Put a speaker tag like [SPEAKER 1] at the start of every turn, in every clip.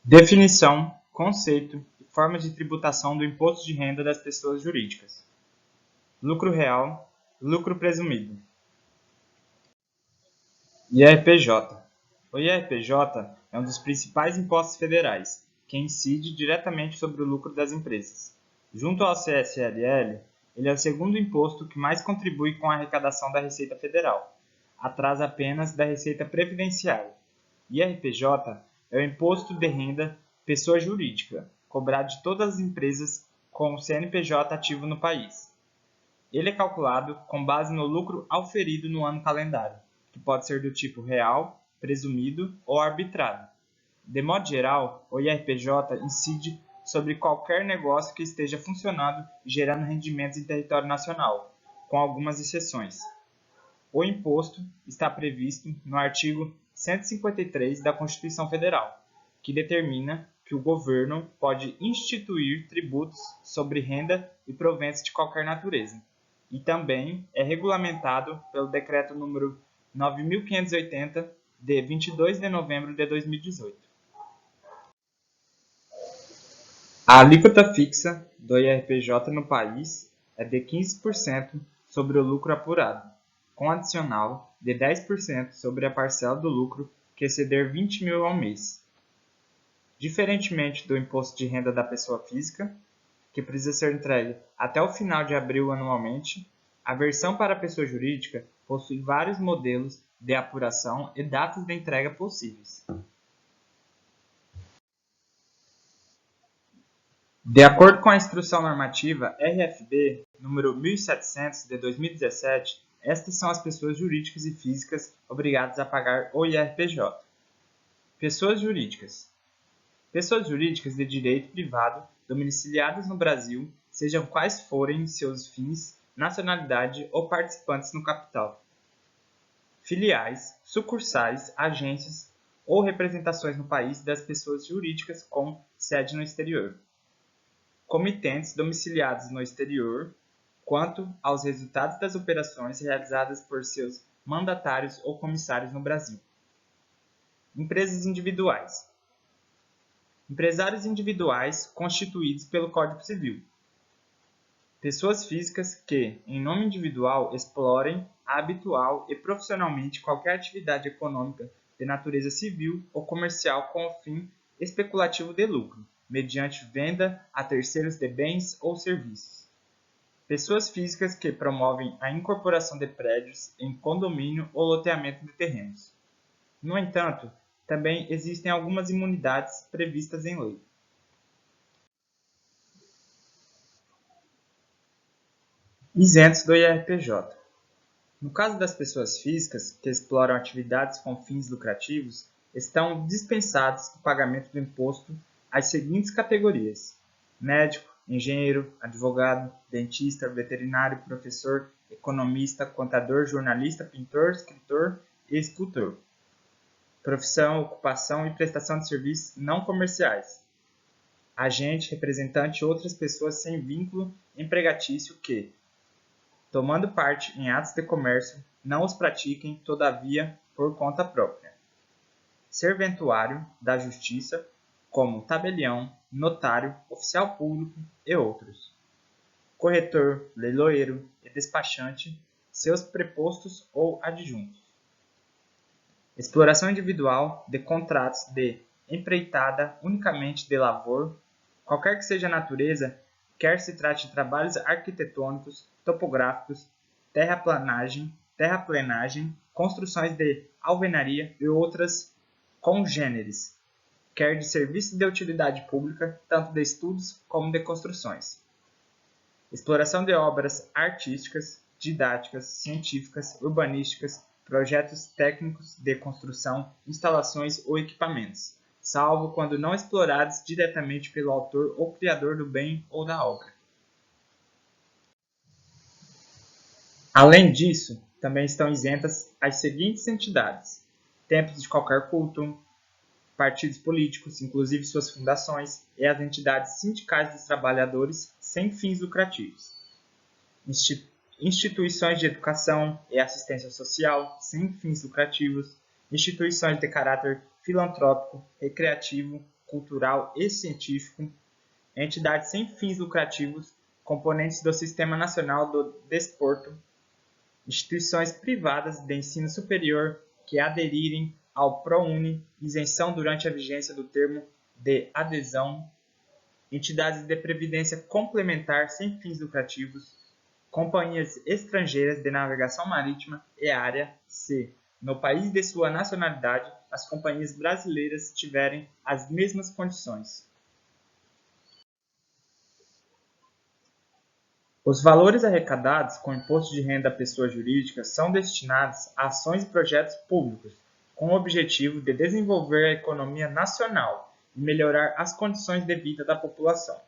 [SPEAKER 1] Definição, conceito e formas de tributação do imposto de renda das pessoas jurídicas. Lucro real, lucro presumido. IRPJ. O IRPJ é um dos principais impostos federais, que incide diretamente sobre o lucro das empresas. Junto ao CSLL, ele é o segundo imposto que mais contribui com a arrecadação da Receita Federal, atrás apenas da Receita Previdenciária. IRPJ é o imposto de renda pessoa jurídica, cobrado de todas as empresas com o CNPJ ativo no país. Ele é calculado com base no lucro auferido no ano calendário, que pode ser do tipo real, presumido ou arbitrado. De modo geral, o IRPJ incide sobre qualquer negócio que esteja funcionando e gerando rendimentos em território nacional, com algumas exceções. O imposto está previsto no artigo 153 da Constituição Federal, que determina que o governo pode instituir tributos sobre renda e proventos de qualquer natureza, e também é regulamentado pelo Decreto número 9.580, de 22 de novembro de 2018. A alíquota fixa do IRPJ no país é de 15% sobre o lucro apurado, com adicional de 10% sobre a parcela do lucro que exceder 20 mil ao mês. Diferentemente do imposto de renda da pessoa física, que precisa ser entregue até o final de abril anualmente, a versão para a pessoa jurídica possui vários modelos de apuração e datas de entrega possíveis. De acordo com a Instrução Normativa RFB número 1700 de 2017, estas são as pessoas jurídicas e físicas obrigadas a pagar o IRPJ. Pessoas jurídicas. Pessoas jurídicas de direito privado domiciliadas no Brasil, sejam quais forem seus fins, nacionalidade ou participantes no capital. Filiais, sucursais, agências ou representações no país das pessoas jurídicas com sede no exterior. Comitentes domiciliados no exterior, quanto aos resultados das operações realizadas por seus mandatários ou comissários no Brasil. Empresas individuais. Empresários individuais constituídos pelo Código Civil. Pessoas físicas que, em nome individual, explorem habitual e profissionalmente qualquer atividade econômica de natureza civil ou comercial com o fim especulativo de lucro, mediante venda a terceiros de bens ou serviços. Pessoas físicas que promovem a incorporação de prédios em condomínio ou loteamento de terrenos. No entanto, também existem algumas imunidades previstas em lei. Isentos do IRPJ. No caso das pessoas físicas que exploram atividades com fins lucrativos, estão dispensados do pagamento do imposto as seguintes categorias: médico, engenheiro, advogado, dentista, veterinário, professor, economista, contador, jornalista, pintor, escritor e escultor. Profissão, ocupação e prestação de serviços não comerciais. Agente, representante e outras pessoas sem vínculo empregatício que, tomando parte em atos de comércio, não os pratiquem, todavia, por conta própria. Serventuário da Justiça, como tabelião, notário, oficial público e outros. Corretor, leiloeiro e despachante, seus prepostos ou adjuntos. Exploração individual de contratos de empreitada unicamente de lavor, qualquer que seja a natureza, quer se trate de trabalhos arquitetônicos, topográficos, terraplenagem, construções de alvenaria e outras congêneres, quer de serviços de utilidade pública, tanto de estudos como de construções. Exploração de obras artísticas, didáticas, científicas, urbanísticas, projetos técnicos de construção, instalações ou equipamentos, salvo quando não explorados diretamente pelo autor ou criador do bem ou da obra. Além disso, também estão isentas as seguintes entidades: templos de qualquer culto, partidos políticos, inclusive suas fundações, e as entidades sindicais dos trabalhadores sem fins lucrativos. Instituições de educação e assistência social sem fins lucrativos, instituições de caráter filantrópico, recreativo, cultural e científico, entidades sem fins lucrativos, componentes do Sistema Nacional do Desporto, instituições privadas de ensino superior que aderirem ao ProUni, isenção durante a vigência do termo de adesão, entidades de previdência complementar sem fins lucrativos, companhias estrangeiras de navegação marítima e área se, no país de sua nacionalidade, as companhias brasileiras tiverem as mesmas condições. Os valores arrecadados com o imposto de renda à pessoa jurídica são destinados a ações e projetos públicos, com o objetivo de desenvolver a economia nacional e melhorar as condições de vida da população.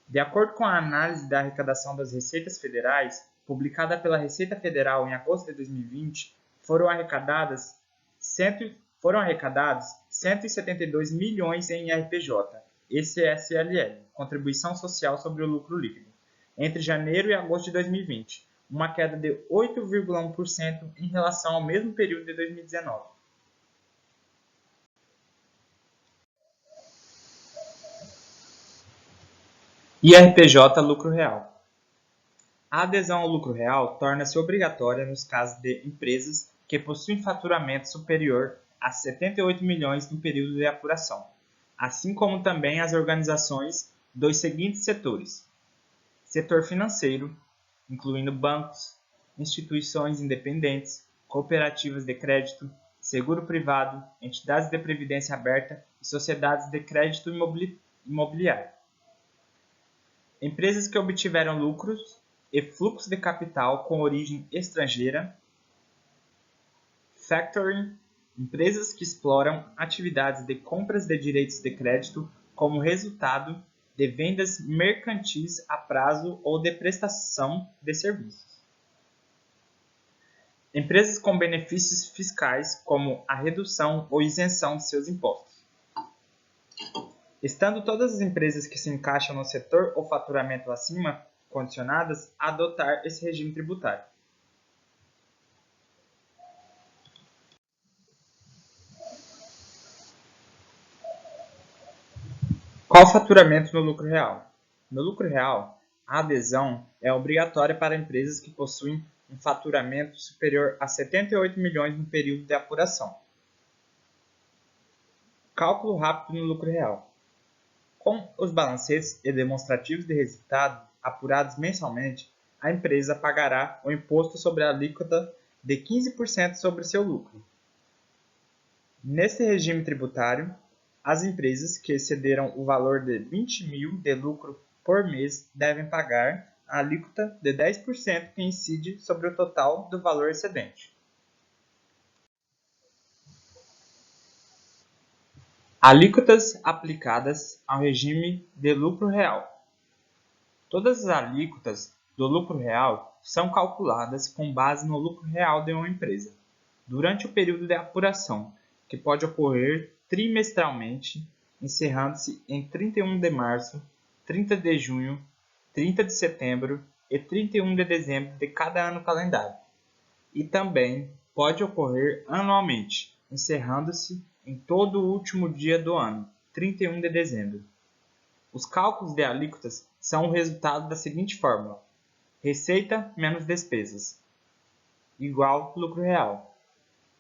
[SPEAKER 1] De acordo com a análise da arrecadação das receitas federais, publicada pela Receita Federal em agosto de 2020, foram arrecadados 172 milhões em IRPJ e CSLL, Contribuição Social sobre o Lucro Líquido, entre janeiro e agosto de 2020, uma queda de 8,1% em relação ao mesmo período de 2019. IRPJ Lucro Real. A adesão ao lucro real torna-se obrigatória nos casos de empresas que possuem faturamento superior a 78 milhões no período de apuração, assim como também as organizações dos seguintes setores: setor financeiro, incluindo bancos, instituições independentes, cooperativas de crédito, seguro privado, entidades de previdência aberta e sociedades de crédito imobiliário. Empresas que obtiveram lucros e fluxo de capital com origem estrangeira. Factoring, empresas que exploram atividades de compras de direitos de crédito como resultado de vendas mercantis a prazo ou de prestação de serviços. Empresas com benefícios fiscais como a redução ou isenção de seus impostos. Estando todas as empresas que se encaixam no setor ou faturamento acima condicionadas a adotar esse regime tributário. Qual o faturamento no lucro real? No lucro real, a adesão é obrigatória para empresas que possuem um faturamento superior a 78 milhões no período de apuração. Cálculo rápido no lucro real. Com os balancetes e demonstrativos de resultado apurados mensalmente, a empresa pagará o imposto sobre a alíquota de 15% sobre seu lucro. Neste regime tributário, as empresas que excederam o valor de 20 mil de lucro por mês devem pagar a alíquota de 10% que incide sobre o total do valor excedente. Alíquotas aplicadas ao regime de lucro real. Todas as alíquotas do lucro real são calculadas com base no lucro real de uma empresa, durante o período de apuração, que pode ocorrer trimestralmente, encerrando-se em 31 de março, 30 de junho, 30 de setembro e 31 de dezembro de cada ano calendário. E também pode ocorrer anualmente, encerrando-se em todo o último dia do ano, 31 de dezembro. Os cálculos de alíquotas são o resultado da seguinte fórmula: receita menos despesas, igual lucro real.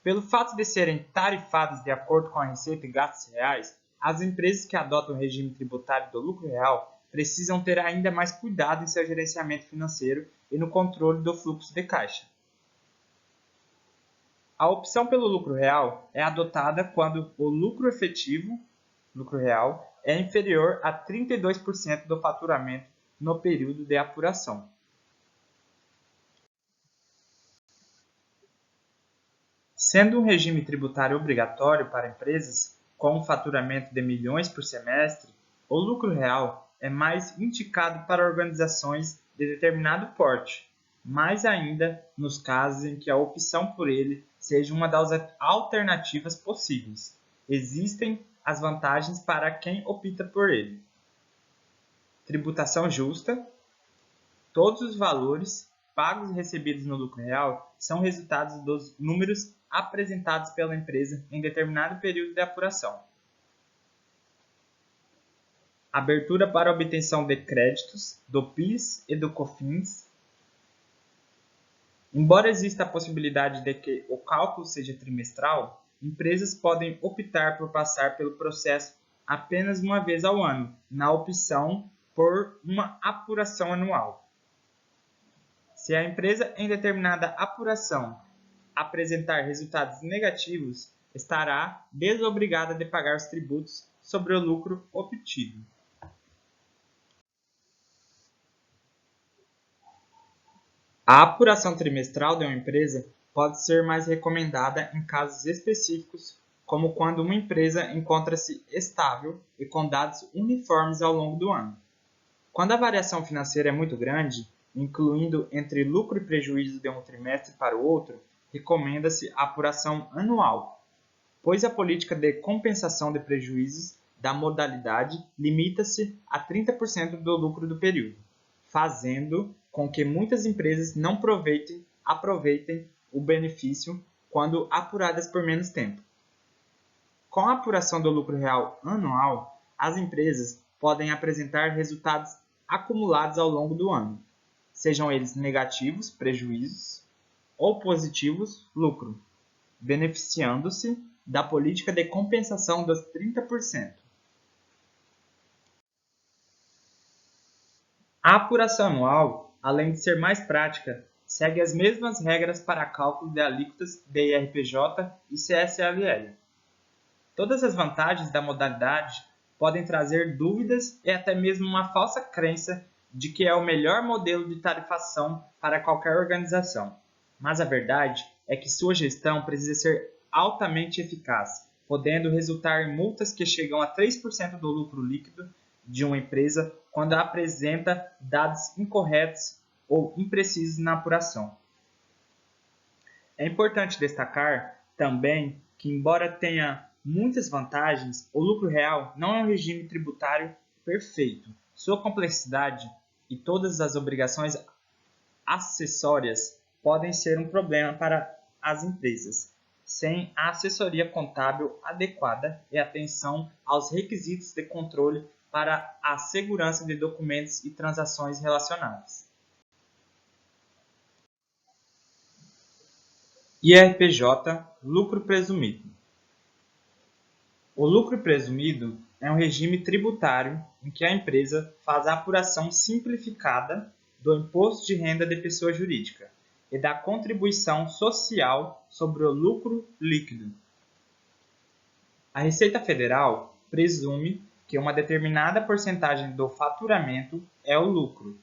[SPEAKER 1] Pelo fato de serem tarifadas de acordo com a receita e gastos reais, as empresas que adotam o regime tributário do lucro real precisam ter ainda mais cuidado em seu gerenciamento financeiro e no controle do fluxo de caixa. A opção pelo lucro real é adotada quando o lucro efetivo, lucro real, é inferior a 32% do faturamento no período de apuração. Sendo um regime tributário obrigatório para empresas com um faturamento de milhões por semestre, o lucro real é mais indicado para organizações de determinado porte, mais ainda nos casos em que a opção por ele seja uma das alternativas possíveis. Existem as vantagens para quem opta por ele. Tributação justa. Todos os valores pagos e recebidos no lucro real são resultados dos números apresentados pela empresa em determinado período de apuração. abertura para obtenção de créditos do PIS e do COFINS. Embora exista a possibilidade de que o cálculo seja trimestral, empresas podem optar por passar pelo processo apenas uma vez ao ano, na opção por uma apuração anual. Se a empresa em determinada apuração apresentar resultados negativos, estará desobrigada de pagar os tributos sobre o lucro obtido. A apuração trimestral de uma empresa pode ser mais recomendada em casos específicos, como quando uma empresa encontra-se estável e com dados uniformes ao longo do ano. Quando a variação financeira é muito grande, incluindo entre lucro e prejuízo de um trimestre para o outro, recomenda-se a apuração anual, pois a política de compensação de prejuízos da modalidade limita-se a 30% do lucro do período, fazendo com que muitas empresas não aproveitem o benefício quando apuradas por menos tempo. Com a apuração do lucro real anual, as empresas podem apresentar resultados acumulados ao longo do ano, sejam eles negativos, prejuízos, ou positivos, lucro, beneficiando-se da política de compensação dos 30%. A apuração anual, além de ser mais prática, segue as mesmas regras para cálculo de alíquotas de IRPJ e CSLL. Todas as vantagens da modalidade podem trazer dúvidas e até mesmo uma falsa crença de que é o melhor modelo de tarifação para qualquer organização. Mas a verdade é que sua gestão precisa ser altamente eficaz, podendo resultar em multas que chegam a 3% do lucro líquido de uma empresa quando apresenta dados incorretos ou imprecisos na apuração. É importante destacar também que, embora tenha muitas vantagens, o lucro real não é um regime tributário perfeito. Sua complexidade e todas as obrigações acessórias podem ser um problema para as empresas, sem a assessoria contábil adequada e atenção aos requisitos de controle para a segurança de documentos e transações relacionadas. IRPJ, lucro presumido. O lucro presumido é um regime tributário em que a empresa faz a apuração simplificada do imposto de renda de pessoa jurídica e da contribuição social sobre o lucro líquido. A Receita Federal presume que uma determinada porcentagem do faturamento é o lucro.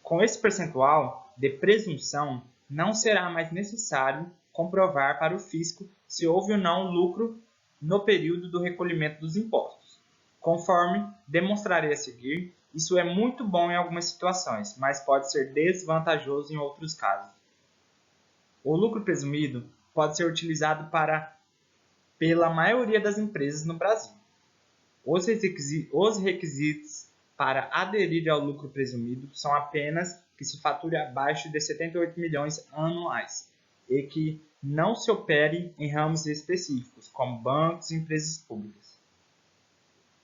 [SPEAKER 1] Com esse percentual de presunção, não será mais necessário comprovar para o fisco se houve ou não lucro no período do recolhimento dos impostos. Conforme demonstrarei a seguir, isso é muito bom em algumas situações, mas pode ser desvantajoso em outros casos. O lucro presumido pode ser utilizado pela maioria das empresas no Brasil. Os requisitos para aderir ao lucro presumido são apenas que se fature abaixo de 78 milhões anuais e que não se opere em ramos específicos, como bancos e empresas públicas.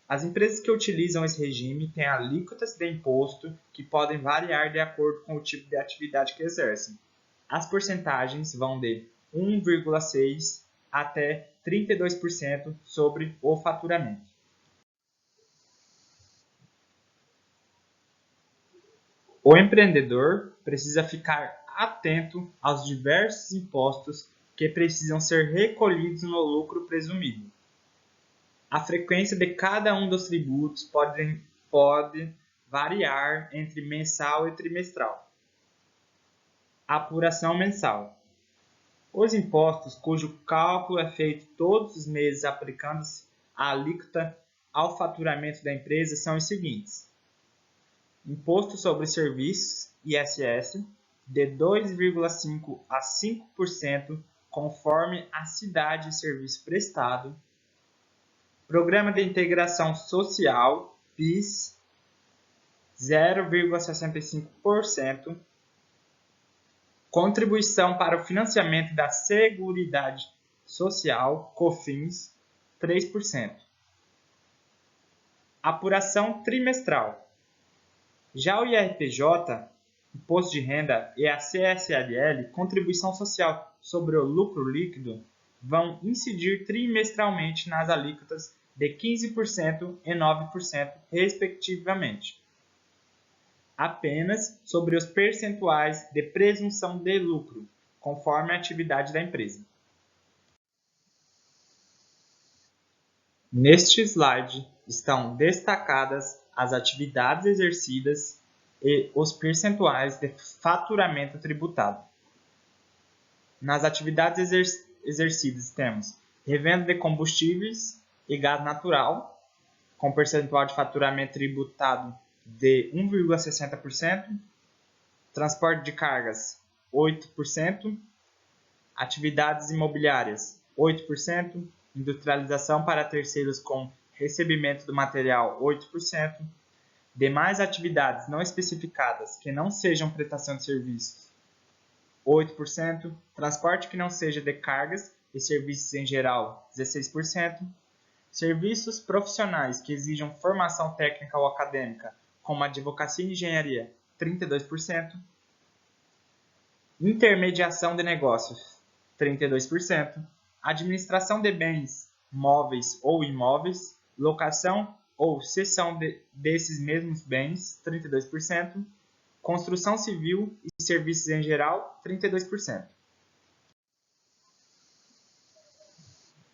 [SPEAKER 1] As empresas que utilizam esse regime têm alíquotas de imposto que podem variar de acordo com o tipo de atividade que exercem. As porcentagens vão de 1,6% até 32% sobre o faturamento. O empreendedor precisa ficar atento aos diversos impostos que precisam ser recolhidos no lucro presumido. A frequência de cada um dos tributos pode variar entre mensal e trimestral. Apuração mensal. Os impostos cujo cálculo é feito todos os meses aplicando-se a alíquota ao faturamento da empresa são os seguintes: Imposto sobre Serviços, ISS, de 2,5% a 5%, conforme a cidade e serviço prestado. Programa de Integração Social, PIS, 0,65%. Contribuição para o financiamento da Seguridade Social, COFINS, 3%. apuração trimestral. Já o IRPJ, Imposto de Renda, e a CSLL, Contribuição Social sobre o Lucro Líquido, vão incidir trimestralmente nas alíquotas de 15% e 9%, respectivamente, apenas sobre os percentuais de presunção de lucro, conforme a atividade da empresa. Neste slide estão destacadas as atividades exercidas e os percentuais de faturamento tributado. Nas atividades exercidas temos revenda de combustíveis e gás natural, com percentual de faturamento tributado de 1,60%, transporte de cargas 8%, atividades imobiliárias 8%, industrialização para terceiros com recebimento do material 8%, demais atividades não especificadas que não sejam prestação de serviços 8%, transporte que não seja de cargas e serviços em geral 16%, serviços profissionais que exijam formação técnica ou acadêmica, como advocacia e engenharia 32%, intermediação de negócios 32%, administração de bens móveis ou imóveis, locação ou cessão desses mesmos bens, 32%, construção civil e serviços em geral, 32%.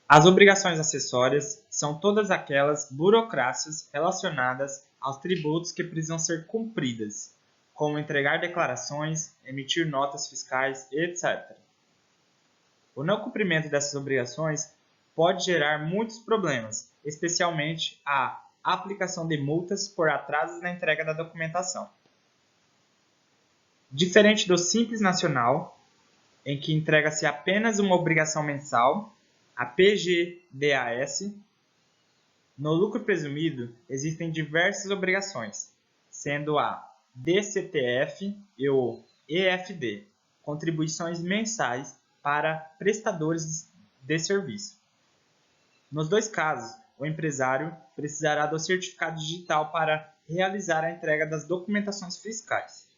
[SPEAKER 1] As obrigações acessórias são todas aquelas burocracias relacionadas aos tributos que precisam ser cumpridas, como entregar declarações, emitir notas fiscais, etc. O não cumprimento dessas obrigações pode gerar muitos problemas, especialmente a aplicação de multas por atrasos na entrega da documentação. Diferente do Simples Nacional, em que entrega-se apenas uma obrigação mensal, a PGDAS, no lucro presumido existem diversas obrigações, sendo a DCTF e o EFD, contribuições mensais para prestadores de serviço. Nos dois casos, o empresário precisará do certificado digital para realizar a entrega das documentações fiscais.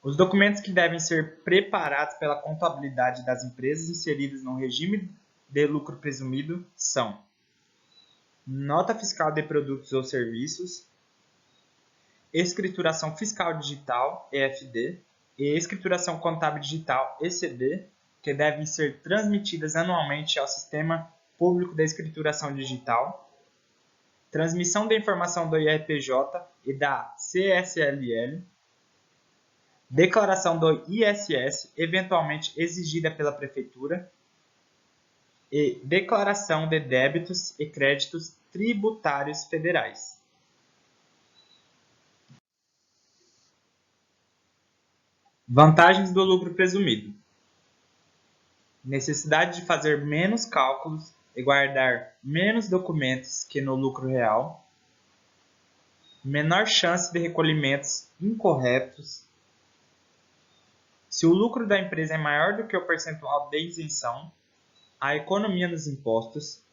[SPEAKER 1] Os documentos que devem ser preparados pela contabilidade das empresas inseridas no regime de lucro presumido são nota fiscal de produtos ou serviços, escrituração fiscal digital, EFD, e escrituração contábil digital, ECD, que devem ser transmitidas anualmente ao Sistema Público de Escrituração Digital, transmissão da informação do IRPJ e da CSLL, declaração do ISS, eventualmente exigida pela Prefeitura, e declaração de débitos e créditos tributários federais. Vantagens do lucro presumido: necessidade de fazer menos cálculos e guardar menos documentos que no lucro real, menor chance de recolhimentos incorretos. Se o lucro da empresa é maior do que o percentual de isenção, há economia nos impostos,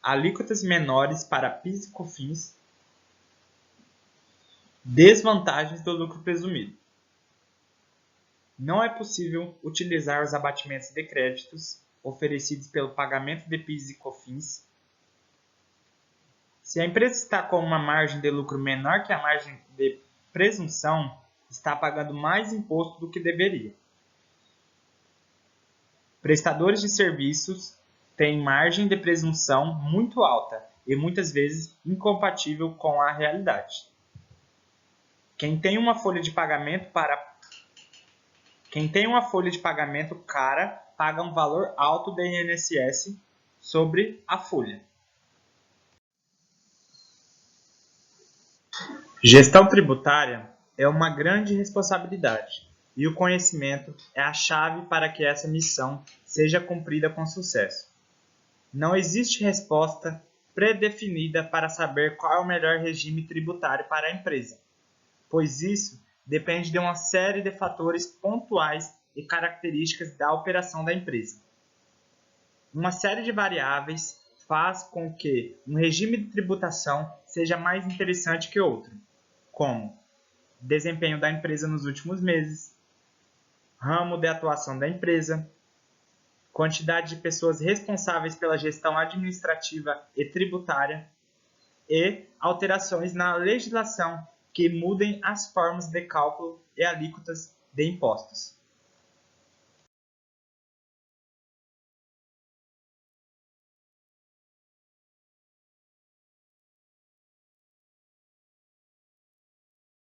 [SPEAKER 1] alíquotas menores para PIS e COFINS. Desvantagens do lucro presumido: não é possível utilizar os abatimentos de créditos oferecidos pelo pagamento de PIS e COFINS. Se a empresa está com uma margem de lucro menor que a margem de presunção, está pagando mais imposto do que deveria. Prestadores de serviços têm margem de presunção muito alta e muitas vezes incompatível com a realidade. Quem tem uma folha de pagamento cara paga um valor alto de INSS sobre a folha. Gestão tributária é uma grande responsabilidade e o conhecimento é a chave para que essa missão seja cumprida com sucesso. Não existe resposta pré-definida para saber qual é o melhor regime tributário para a empresa, pois isso depende de uma série de fatores pontuais e características da operação da empresa. Uma série de variáveis faz com que um regime de tributação seja mais interessante que outro, como desempenho da empresa nos últimos meses, ramo de atuação da empresa, quantidade de pessoas responsáveis pela gestão administrativa e tributária e alterações na legislação que mudem as formas de cálculo e alíquotas de impostos.